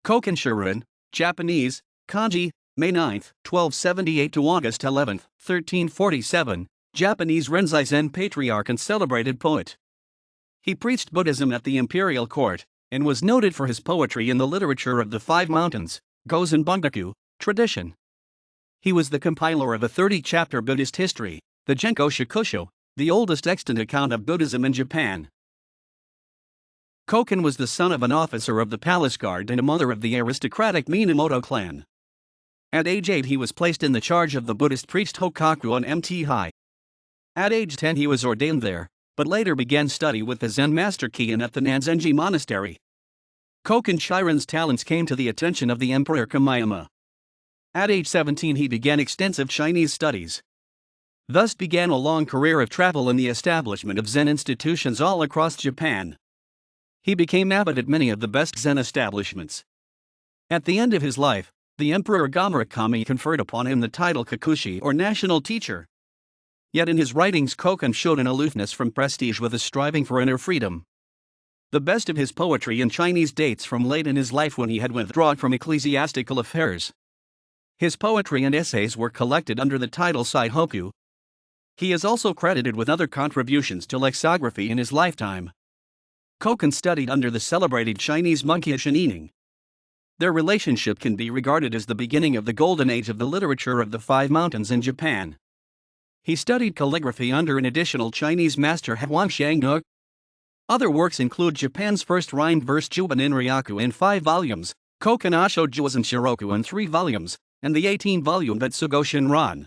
Kokan Shiren, Japanese, Kanji, May 9, 1278 to August 11, 1347, Japanese Rinzai Zen patriarch and celebrated poet. He preached Buddhism at the Imperial court, and was noted for his poetry in the literature of the Five Mountains, Gozan bungaku, tradition. He was the compiler of a 30-chapter Buddhist history, the Genko Shakusho, the oldest extant account of Buddhism in Japan. Kokan was the son of an officer of the palace guard and a mother of the aristocratic Minamoto clan. At age 8 he was placed in the charge of the Buddhist priest Hokaku on Mt. High. At age 10 he was ordained there, but later began study with the Zen master Kian at the Nanzenji monastery. Kokan Shiren's talents came to the attention of the Emperor Kamiyama. At age 17 he began extensive Chinese studies. Thus began a long career of travel in the establishment of Zen institutions all across Japan. He became abbot at many of the best Zen establishments. At the end of his life, the Emperor Gomurakami conferred upon him the title Kakushi or national teacher. Yet in his writings Kokan showed an aloofness from prestige with a striving for inner freedom. The best of his poetry in Chinese dates from late in his life when he had withdrawn from ecclesiastical affairs. His poetry and essays were collected under the title Saihoku. He is also credited with other contributions to lexicography in his lifetime. Kokan studied under the celebrated Chinese monk Shining. Their relationship can be regarded as the beginning of the golden age of the literature of the Five Mountains in Japan. He studied calligraphy under an additional Chinese master Huang Xiangnu. Other works include Japan's first rhymed verse Jubanin Ryaku in 5 volumes, Kokan Asho Juazan Shiroku in 3 volumes, and the 18-volume Betsugo Shinran.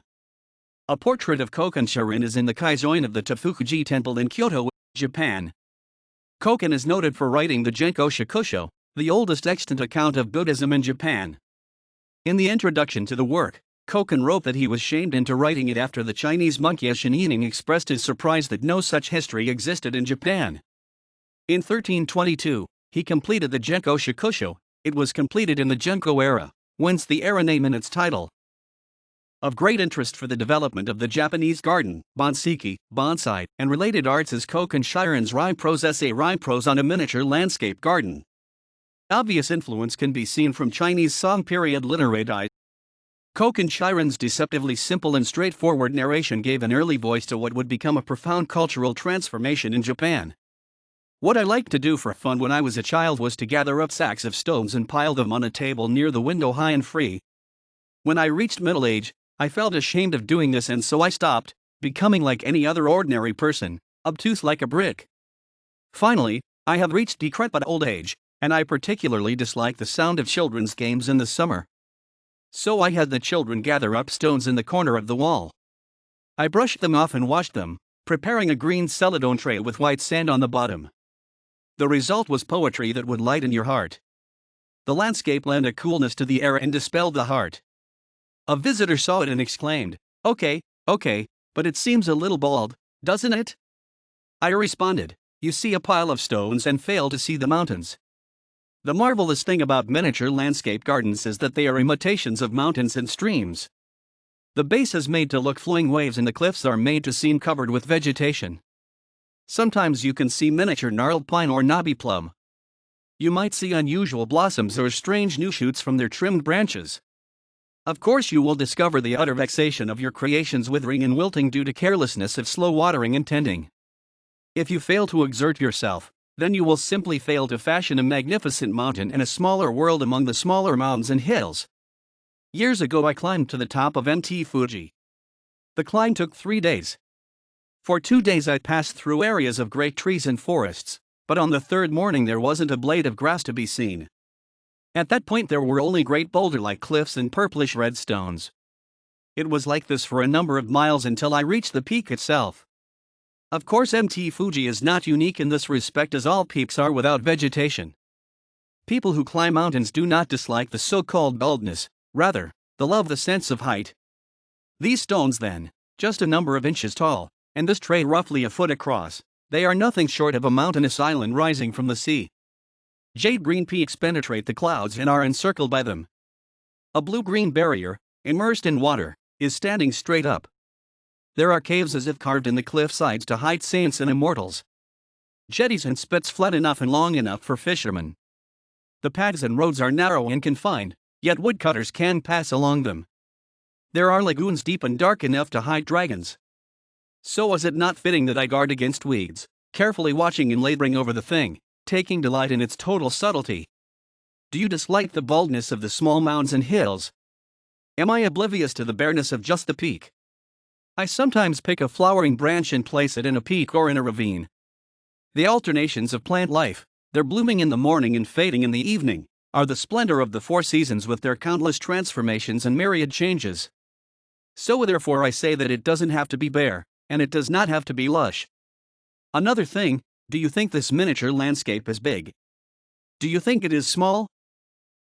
A portrait of Kokan Shiren is in the Kaizoin of the Tefukuji Temple in Kyoto, Japan. Kokan is noted for writing the Genko Shakusho, the oldest extant account of Buddhism in Japan. In the introduction to the work, Kokan wrote that he was shamed into writing it after the Chinese monk Shining expressed his surprise that no such history existed in Japan. In 1322, he completed the Genko Shakusho. It was completed in the Genko era, whence the era name in its title. Of great interest for the development of the Japanese garden, bonsai, bonsai, and related arts is Kokan Shiren's rhyme prose essay Rhyme Prose on a Miniature Landscape Garden. Obvious influence can be seen from Chinese Song period literature. Kokan Shiren's deceptively simple and straightforward narration gave an early voice to what would become a profound cultural transformation in Japan. What I liked to do for fun when I was a child was to gather up sacks of stones and pile them on a table near the window high and free. When I reached middle age, I felt ashamed of doing this and so I stopped, becoming like any other ordinary person, obtuse like a brick. Finally, I have reached decrepit old age, and I particularly dislike the sound of children's games in the summer. So I had the children gather up stones in the corner of the wall. I brushed them off and washed them, preparing a green celadone tray with white sand on the bottom. The result was poetry that would lighten your heart. The landscape lent a coolness to the air and dispelled the heart. A visitor saw it and exclaimed, okay, but it seems a little bald, doesn't it? I responded, you see a pile of stones and fail to see the mountains. The marvelous thing about miniature landscape gardens is that they are imitations of mountains and streams. The base is made to look flowing waves and the cliffs are made to seem covered with vegetation. Sometimes you can see miniature gnarled pine or knobby plum. You might see unusual blossoms or strange new shoots from their trimmed branches. Of course you will discover the utter vexation of your creations withering and wilting due to carelessness of slow watering and tending. If you fail to exert yourself, then you will simply fail to fashion a magnificent mountain and a smaller world among the smaller mountains and hills. Years ago I climbed to the top of Mt. Fuji. The climb took 3 days. For 2 days I passed through areas of great trees and forests, but on the 3rd morning there wasn't a blade of grass to be seen. At that point there were only great boulder-like cliffs and purplish red stones. It was like this for a number of miles until I reached the peak itself. Of course Mt. Fuji is not unique in this respect as all peaks are without vegetation. People who climb mountains do not dislike the so-called baldness, rather, they love the sense of height. These stones then, just a number of inches tall, and this tray roughly a foot across, they are nothing short of a mountainous island rising from the sea. Jade green peaks penetrate the clouds and are encircled by them. A blue-green barrier, immersed in water, is standing straight up. There are caves as if carved in the cliff sides to hide saints and immortals. Jetties and spits flat enough and long enough for fishermen. The paths and roads are narrow and confined, yet woodcutters can pass along them. There are lagoons deep and dark enough to hide dragons. So was it not fitting that I guard against weeds, carefully watching and laboring over the thing, taking delight in its total subtlety? Do you dislike the baldness of the small mounds and hills? Am I oblivious to the bareness of just the peak? I sometimes pick a flowering branch and place it in a peak or in a ravine. The alternations of plant life, their blooming in the morning and fading in the evening, are the splendor of the four seasons with their countless transformations and myriad changes. So therefore I say that it doesn't have to be bare, and it does not have to be lush. Another thing, do you think this miniature landscape is big? Do you think it is small?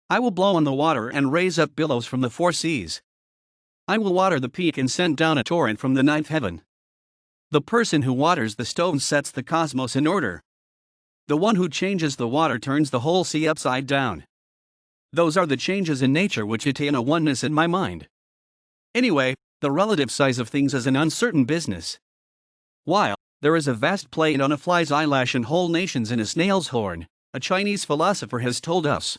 I will blow on the water and raise up billows from the four seas. I will water the peak and send down a torrent from the ninth heaven. The person who waters the stone sets the cosmos in order. The one who changes the water turns the whole sea upside down. Those are the changes in nature which attain a oneness in my mind. Anyway, the relative size of things is an uncertain business. While there is a vast play on a fly's eyelash and whole nations in a snail's horn, a Chinese philosopher has told us.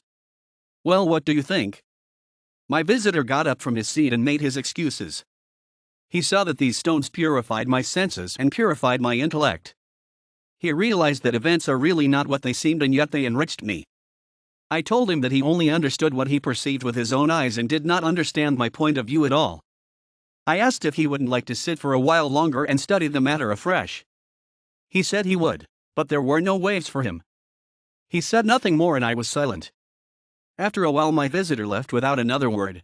Well, what do you think? My visitor got up from his seat and made his excuses. He saw that these stones purified my senses and purified my intellect. He realized that events are really not what they seemed, and yet they enriched me. I told him that he only understood what he perceived with his own eyes and did not understand my point of view at all. I asked if he wouldn't like to sit for a while longer and study the matter afresh. He said he would, but there were no waves for him. He said nothing more and I was silent. After a while my visitor left without another word.